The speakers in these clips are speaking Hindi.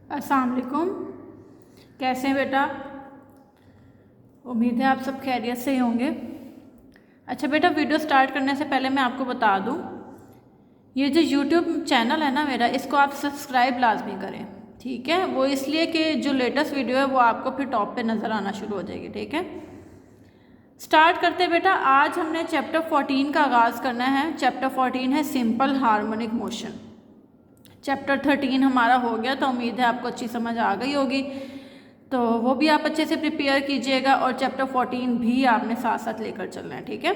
अस्सलाम वालेकुम। कैसे हैं बेटा? उम्मीद है आप सब खैरियत से ही होंगे। अच्छा बेटा, वीडियो स्टार्ट करने से पहले मैं आपको बता दूं, ये जो यूट्यूब चैनल है ना मेरा, इसको आप सब्सक्राइब लाजमी करें, ठीक है। वो इसलिए कि जो लेटेस्ट वीडियो है वो आपको फिर टॉप पे नज़र आना शुरू हो जाएगी, ठीक है। स्टार्ट करते हैं बेटा। आज हमने चैप्टर 14 का आगाज़ करना है। चैप्टर 14 है सिंपल हार्मोनिक मोशन। चैप्टर 13 हमारा हो गया, तो उम्मीद है आपको अच्छी समझ आ गई होगी, तो वो भी आप अच्छे से प्रिपेयर कीजिएगा और चैप्टर 14 भी आपने साथ साथ लेकर चलना है, ठीक है।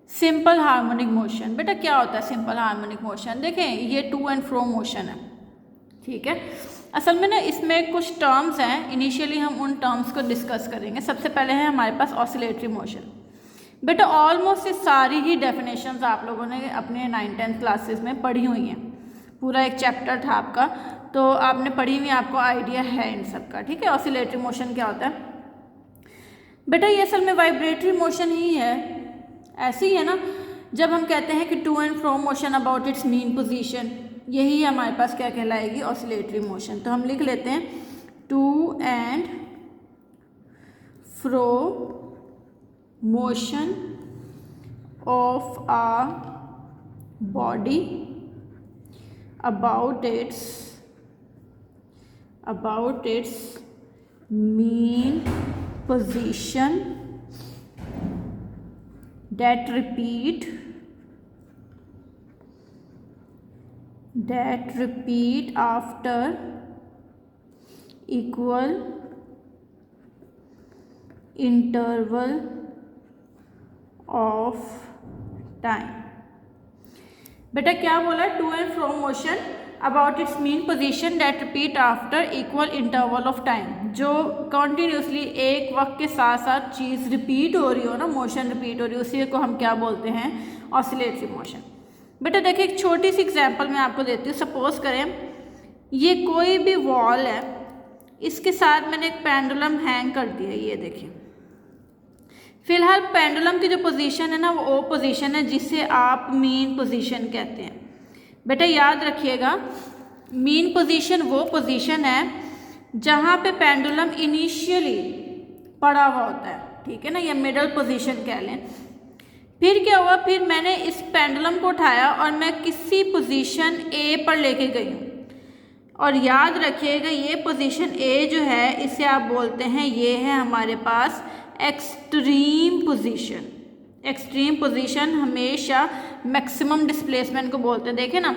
सिंपल हार्मोनिक मोशन, बेटा क्या होता है सिंपल हार्मोनिक मोशन? देखें, ये टू एंड फ्रो मोशन है, ठीक है। असल में ना इसमें कुछ टर्म्स हैं, इनिशियली हम उन टर्म्स को डिस्कस करेंगे। सबसे पहले है हमारे पास ऑसिलेटरी मोशन। बेटा ऑलमोस्ट ये सारी ही डेफिनेशंस आप लोगों ने अपने 9th-10th क्लासेस में पढ़ी हुई हैं। पूरा एक चैप्टर था आपका, तो आपने पढ़ी हुई, आपको आइडिया है इन सब का, ठीक है। ऑसिलेटरी मोशन क्या होता है बेटा? ये असल में वाइब्रेटरी मोशन ही है, ऐसे ही है ना। जब हम कहते हैं कि to and fro motion about its mean position, यही हमारे पास क्या कहलाएगी? Oscillatory motion. तो हम लिख लेते हैं to and fro motion of a body about its mean position that repeat after equal interval of time। बेटा क्या बोला? To and fro motion about its mean position that repeat after equal interval of time. जो कॉन्टीन्यूसली एक वक्त के साथ साथ चीज़ रिपीट हो रही हो ना, मोशन रिपीट हो रही हो, उसी को हम क्या बोलते हैं? Oscillatory motion. बेटा देखिए, एक छोटी सी एग्जांपल मैं आपको देती हूँ। सपोज करें ये कोई भी वॉल है, इसके साथ मैंने एक पेंडुलम हैंग कर दिया, ये देखिए। फिलहाल पेंडुलम की जो पोजीशन है ना, वो पोजीशन है जिसे आप मीन पोजीशन कहते हैं। बेटा याद रखिएगा, मीन पोजीशन वो पोजीशन है जहाँ पे पेंडुलम इनिशियली पड़ा हुआ होता है, ठीक है ना, या मिडल पोजीशन कह लें। फिर क्या हुआ? फिर मैंने इस पेंडुलम को उठाया और मैं किसी पोजीशन ए पर लेके गई हूँ, और याद रखिएगा ये पोजीशन ए जो है, इसे आप बोलते हैं, ये है हमारे पास एक्सट्रीम पोजीशन। एक्सट्रीम पोजीशन हमेशा मैक्सिमम डिस्प्लेसमेंट को बोलते हैं। देखें ना,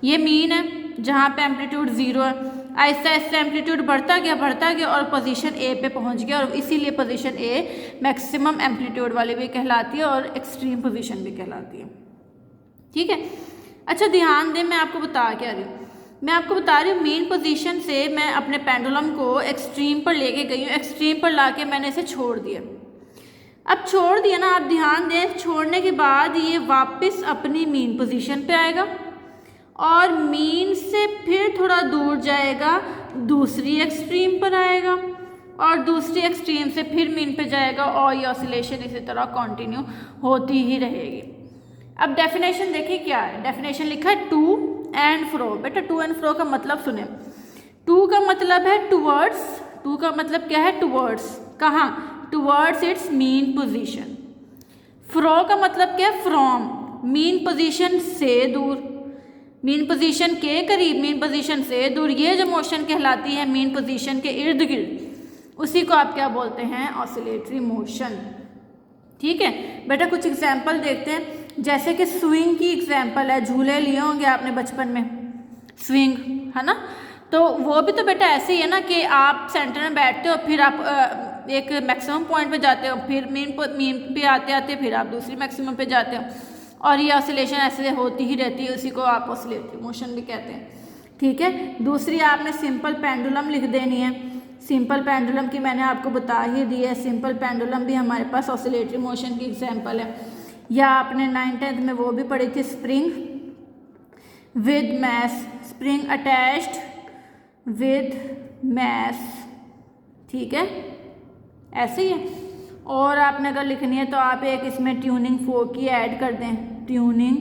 ये मीन है जहाँ पे एम्पलीट्यूड 0 है, आहिस्ता आहिस्ता एम्पलीट्यूड बढ़ता गया और पोजीशन ए पे पहुँच गया, और इसीलिए पोजीशन ए मैक्सिमम एम्पलीट्यूड वाली भी कहलाती है और एक्सट्रीम पोजीशन भी कहलाती है, ठीक है। अच्छा ध्यान दें, मैं आपको बता क्या रही हूँ। मैं आपको बता रही हूँ मेन पोजीशन से मैं अपने पेंडुलम को एक्सट्रीम पर लेके गई हूँ। एक्सट्रीम पर लाके मैंने इसे छोड़ दिया। अब छोड़ दिया ना, आप ध्यान दें, छोड़ने के बाद ये वापस अपनी मीन पोजीशन पे आएगा और मीन से फिर थोड़ा दूर जाएगा, दूसरी एक्सट्रीम पर आएगा और दूसरी एक्सट्रीम से फिर मीन पे जाएगा, और ये ऑसिलेशन इसी तरह कंटिन्यू होती ही रहेगी। अब डेफिनेशन देखिए क्या है। डेफिनेशन लिखा है टू एंड फ्रो। बेटा टू एंड फ्रो का मतलब सुने। टू का मतलब है टूवर्ड्स। टू का मतलब क्या है? टूवर्ड्स। कहाँ? Towards its mean position. Fro का मतलब क्या है? फ्रॉम। मीन पोजीशन से दूर, मीन पोजीशन के करीब, मीन पोजीशन से दूर। ये जो मोशन कहलाती है मीन पोजीशन के इर्द गिर्द, उसी को आप क्या बोलते हैं? ऑसिलेटरी मोशन, ठीक है। बेटा कुछ एग्जाम्पल देखते हैं, जैसे कि स्विंग की एग्जाम्पल है। झूले लिए होंगे आपने बचपन में, स्विंग है ना, तो वो भी तो बेटा ऐसे ही है ना कि आप सेंटर में बैठते हो, फिर आप एक मैक्सिमम पॉइंट पे जाते हो, फिर मीन पे आते आते फिर आप दूसरी मैक्सिमम पे जाते हो, और ये ऑसिलेशन ऐसे होती ही रहती है। उसी को आप ऑसिलेटरी मोशन भी कहते हैं, ठीक है। दूसरी आपने सिंपल पेंडुलम लिख देनी है। सिंपल पेंडुलम की मैंने आपको बता ही दी है। सिंपल पेंडुलम भी हमारे पास ऑसिलेटरी मोशन की एग्जाम्पल है। या आपने 9th-10th में वो भी पढ़ी थी, spring with mass, spring attached with mass, ठीक है, ऐसे ही है। और आपने अगर लिखनी है तो आप एक इसमें ट्यूनिंग फोर्क की ऐड कर दें, ट्यूनिंग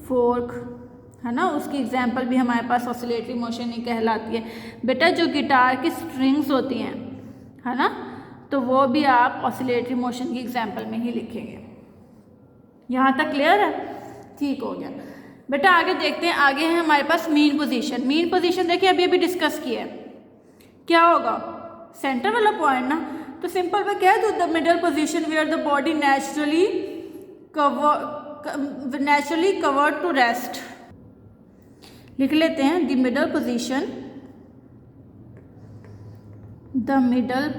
फोर्क है ना, उसकी एग्जाम्पल भी हमारे पास ऑसिलेटरी मोशन ही कहलाती है। बेटा जो गिटार की स्ट्रिंग्स होती हैं, है ना, तो वो भी आप ऑसिलेटरी मोशन की एग्जाम्पल में ही लिखेंगे। यहाँ तक क्लियर है? ठीक हो गया बेटा। आगे देखते हैं, आगे है हमारे पास मीन पोजीशन। मीन पोजीशन देखिए अभी अभी डिस्कस किया है, क्या होगा, सेंटर वाला पॉइंट ना। तो सिंपल में कह दो, the middle position where the body naturally covered to rest. लिख लेते हैं, the middle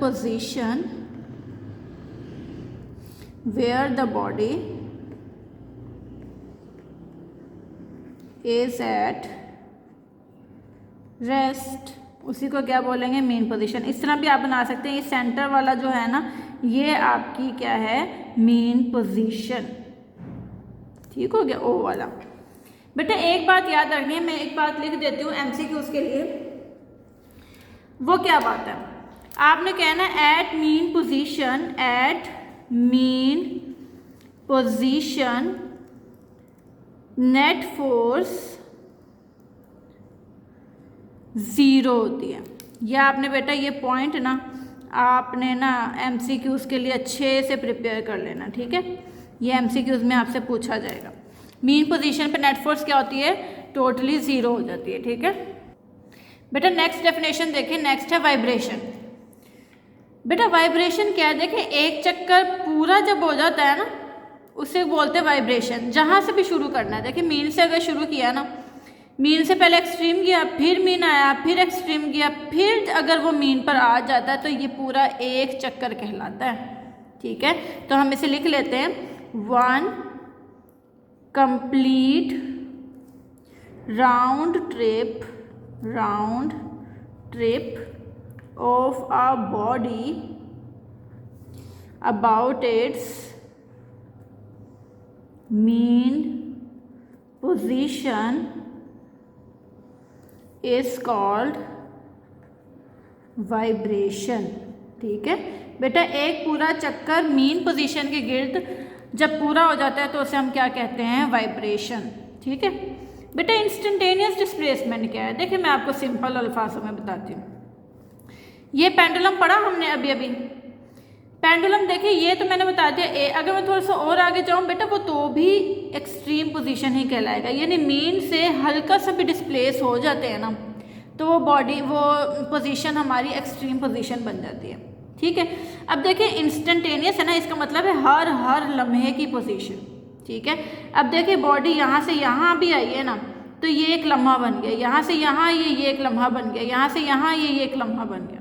position where the body is at rest, उसी को क्या बोलेंगे, मेन पोजीशन। इस तरह भी आप बना सकते हैं, ये सेंटर वाला जो है ना, ये आपकी क्या है, मेन पोजीशन। ठीक हो गया, ओ वाला। बेटा एक बात याद रखनी, मैं एक बात लिख देती हूँ एमसीक्यूज के लिए। वो क्या बात है, आपने कहना at mean position net force 0 होती है। यह आपने बेटा ये पॉइंट ना आपने ना एमसीक्यूज के लिए अच्छे से प्रिपेयर कर लेना, ठीक है। ये एमसीक्यूज में आपसे पूछा जाएगा। मीन पोजीशन पे नेट फोर्स क्या होती है, टोटली 0 हो जाती है, ठीक है बेटा। नेक्स्ट डेफिनेशन देखिए, नेक्स्ट है वाइब्रेशन। बेटा वाइब्रेशन क्या है, देखिए एक चक्कर पूरा जब हो जाता है ना, उसे बोलते हैं वाइब्रेशन। जहाँ से भी शुरू करना है, देखिए मीन से अगर शुरू किया ना, मीन से पहले एक्सट्रीम गया, फिर मीन आया, फिर एक्सट्रीम गया, फिर अगर वो मीन पर आ जाता है तो ये पूरा एक चक्कर कहलाता है, ठीक है। तो हम इसे लिख लेते हैं, 1 complete round trip of a body about it's mean position is called vibration, ठीक है बेटा। एक पूरा चक्कर मीन पोजीशन के गिर्द जब पूरा हो जाता है तो उसे हम क्या कहते हैं, वाइब्रेशन, ठीक है बेटा। इंस्टेंटेनियस डिस्प्लेसमेंट क्या है, देखिए मैं आपको सिंपल अल्फाजों में बताती हूँ। ये पेंडुलम पढ़ा हमने अभी अभी, पेंडुलम देखिए ये तो मैंने बता दिया। अगर मैं थोड़ा सा और आगे जाऊँ बेटा, वो तो भी एक्सट्रीम पोजीशन ही कहलाएगा, यानी मीन से हल्का सा भी डिस्प्लेस हो जाते हैं ना, तो वो पोजीशन हमारी एक्सट्रीम पोजीशन बन जाती है, ठीक है। अब देखिए इंस्टेंटेनियस है ना, इसका मतलब है हर लम्हे की पोजीशन, ठीक है। अब देखिए बॉडी यहाँ से यहाँ भी आई है ना, तो ये एक लम्हा बन गया, यहाँ से यहाँ ये एक लम्हा बन गया, यहाँ से यहाँ ये एक लम्हा बन गया।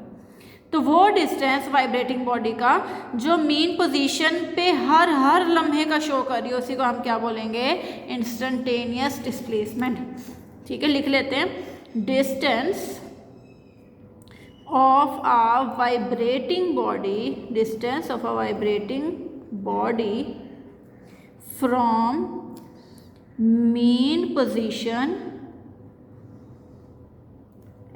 तो वो डिस्टेंस वाइब्रेटिंग बॉडी का जो मीन पोजीशन पे हर लम्हे का शो कर रही है, उसी को हम क्या बोलेंगे, इंस्टेंटेनियस डिस्प्लेसमेंट, ठीक है। लिख लेते हैं, distance of a vibrating body from mean position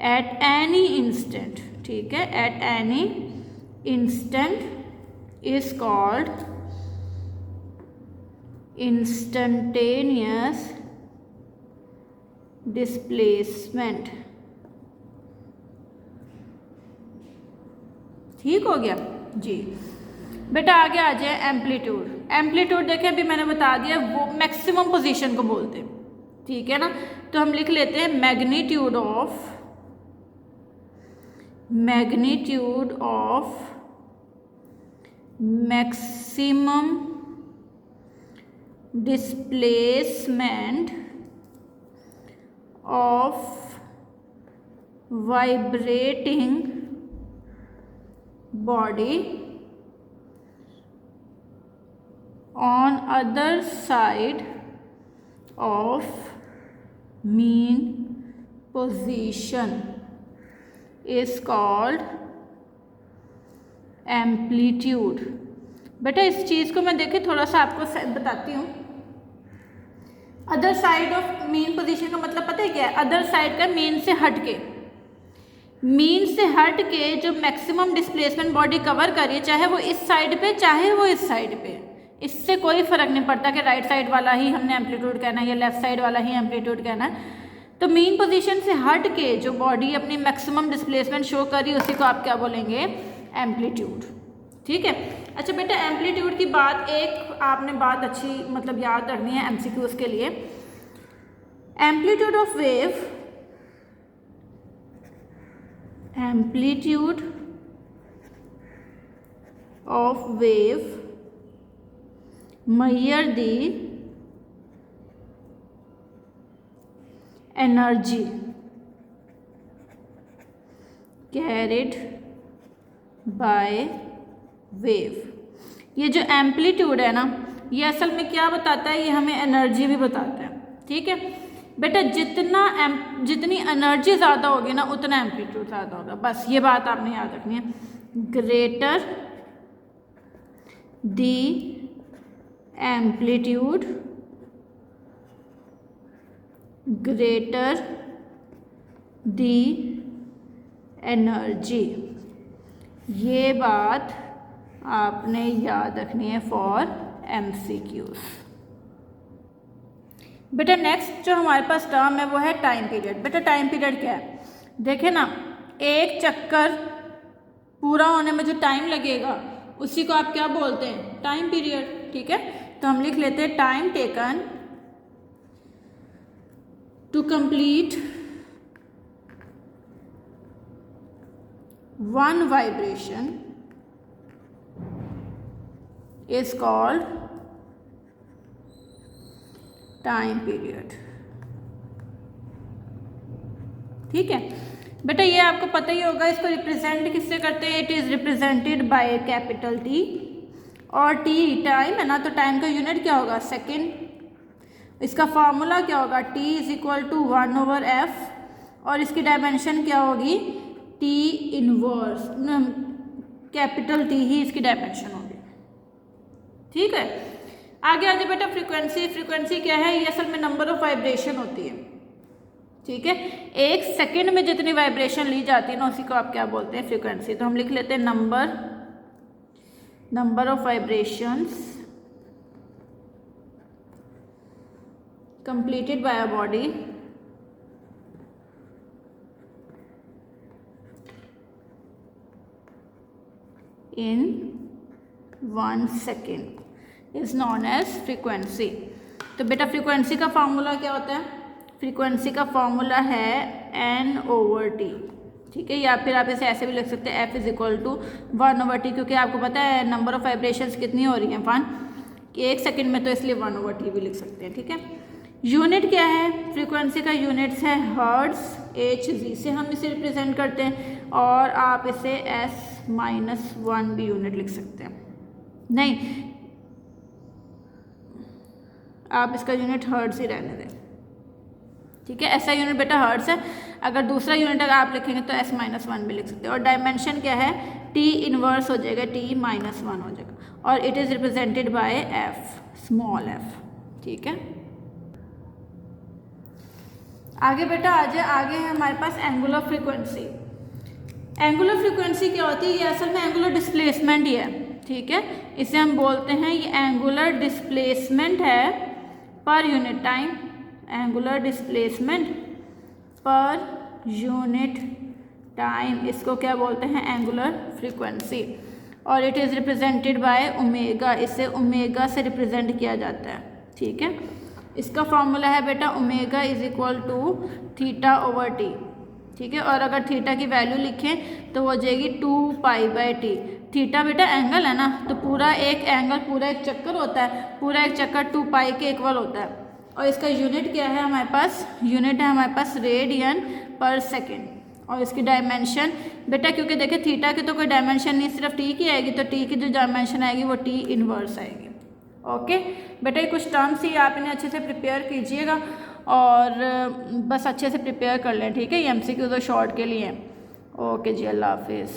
at any instant, ठीक है, at any instant is called instantaneous displacement, ठीक हो गया जी बेटा। आगे आ जाए एम्पलीट्यूड। एम्पलीट्यूड देखिए अभी मैंने बता दिया, वो मैक्सिमम पोजीशन को बोलते हैं, ठीक है ना। तो हम लिख लेते हैं, magnitude of maximum displacement of vibrating body on other side of mean position is called amplitude। बेटा इस चीज़ को मैं देखे थोड़ा सा आपको बताती हूँ। Other side of mean position का मतलब पता है क्या है, अदर साइड का मीन से हट के, मीन से हट के जो मैक्सिमम डिस्प्लेसमेंट बॉडी कवर करिए, चाहे वो इस साइड पे चाहे वो इस साइड पे, इससे कोई फ़र्क नहीं पड़ता कि राइट साइड वाला ही हमने एम्पलीट्यूड कहना है या लेफ़्ट साइड वाला ही एम्पलीट्यूड कहना है। तो मीन पोजीशन से हट के जो बॉडी अपनी मैक्सिमम डिस्प्लेसमेंट शो कर रही है उसी को आप क्या बोलेंगे, एम्पलीट्यूड। ठीक है। अच्छा बेटा, एम्पलीट्यूड की बात एक आपने बात अच्छी मतलब याद रखनी है एमसीक्यूज के लिए। Amplitude of wave, amplitude of wave measure the energy carried by wave। ये जो एम्पलीट्यूड है ना, ये असल में क्या बताता है, ये हमें एनर्जी भी बताता है। ठीक है बेटा, जितनी एनर्जी ज़्यादा होगी ना उतना एम्पलीट्यूड ज़्यादा होगा, बस ये बात आपने याद रखनी है। ग्रेटर दी एम्पलीट्यूड ग्रेटर दी एनर्जी, ये बात आपने याद रखनी है फॉर एमसीक्यूज। बेटा नेक्स्ट जो हमारे पास टर्म है वो है टाइम पीरियड। बेटा टाइम पीरियड क्या है, देखे ना, एक चक्कर पूरा होने में जो टाइम लगेगा उसी को आप क्या बोलते हैं, टाइम पीरियड। ठीक है, तो हम लिख लेते हैं time taken to complete one vibration is called time period. ठीक है बेटा, ये आपको पता ही होगा, इसको रिप्रेजेंट किससे करते हैं, it is represented by capital T, और टी टाइम है ना, तो टाइम का यूनिट क्या होगा, सेकेंड। इसका फार्मूला क्या होगा, T is equal to 1/f, और इसकी डायमेंशन क्या होगी, टी इनवर्स, कैपिटल टी ही इसकी डायमेंशन होगी। ठीक है, आगे आगे बेटा फ्रीक्वेंसी। फ्रीक्वेंसी क्या है, ये असल में नंबर ऑफ वाइब्रेशन होती है। ठीक है, एक सेकंड में जितनी वाइब्रेशन ली जाती है ना उसी को आप क्या बोलते हैं, फ्रीक्वेंसी। तो हम लिख लेते हैं number of vibrations completed by a body in 1 second is known as frequency। तो बेटा फ्रीक्वेंसी का फॉर्मूला क्या होता है, फ्रीक्वेंसी का फॉर्मूला है n/t। ठीक है, या फिर आप इसे ऐसे भी लिख सकते हैं, f is equal to 1/t, क्योंकि आपको पता है नंबर ऑफ वाइब्रेशंस कितनी हो रही हैं, 1 कि एक सेकंड में, तो इसलिए 1/t भी लिख सकते हैं। ठीक है, यूनिट क्या है, फ्रीक्वेंसी का यूनिट्स है हर्ट्ज, hz से हम इसे रिप्रेजेंट करते हैं, और आप इसे s-1 भी यूनिट लिख सकते हैं। नहीं, आप इसका यूनिट हर्ट्ज ही रहने दें। ठीक है, ऐसा यूनिट बेटा हर्ट्ज है, अगर दूसरा यूनिट अगर आप लिखेंगे तो s-1 भी लिख सकते हैं। और डायमेंशन क्या है, t इनवर्स हो जाएगा, t-1 हो जाएगा, और it is represented by f, small f। ठीक है, आगे बेटा आ जाए, आगे है हमारे पास एंगुलर फ्रीक्वेंसी। एंगुलर फ्रीक्वेंसी क्या होती है, ये असल में एंगुलर डिस्प्लेसमेंट ही है। ठीक है, इसे हम बोलते हैं, ये एंगुलर डिस्प्लेसमेंट है per unit time, angular displacement per unit time, इसको क्या बोलते हैं, एंगुलर फ्रीक्वेंसी। और it is represented by omega, इसे ओमेगा से रिप्रेजेंट किया जाता है। ठीक है, इसका फॉर्मूला है बेटा omega is equal to θ/t। ठीक है, और अगर थीटा की वैल्यू लिखें तो वो हो जाएगी 2π/t। थीटा बेटा एंगल है ना, तो पूरा एक एंगल, पूरा एक चक्कर होता है, पूरा एक चक्कर 2π के इक्वल होता है। और इसका यूनिट क्या है हमारे पास, यूनिट है हमारे पास रेडियन पर सेकेंड। और इसकी डायमेंशन बेटा, क्योंकि देखिए थीटा की तो कोई डायमेंशन नहीं, सिर्फ टी की आएगी, तो टी की जो डायमेंशन आएगी वो टी इनवर्स आएगी। ओके बेटा, ये कुछ टर्म्स ही आप इन्हें अच्छे से प्रिपेयर कीजिएगा, और बस अच्छे से प्रिपेयर कर लें। ठीक है, ये एमसीक्यू तो शॉर्ट के लिए हैं। ओके जी, अल्लाह हाफिज़।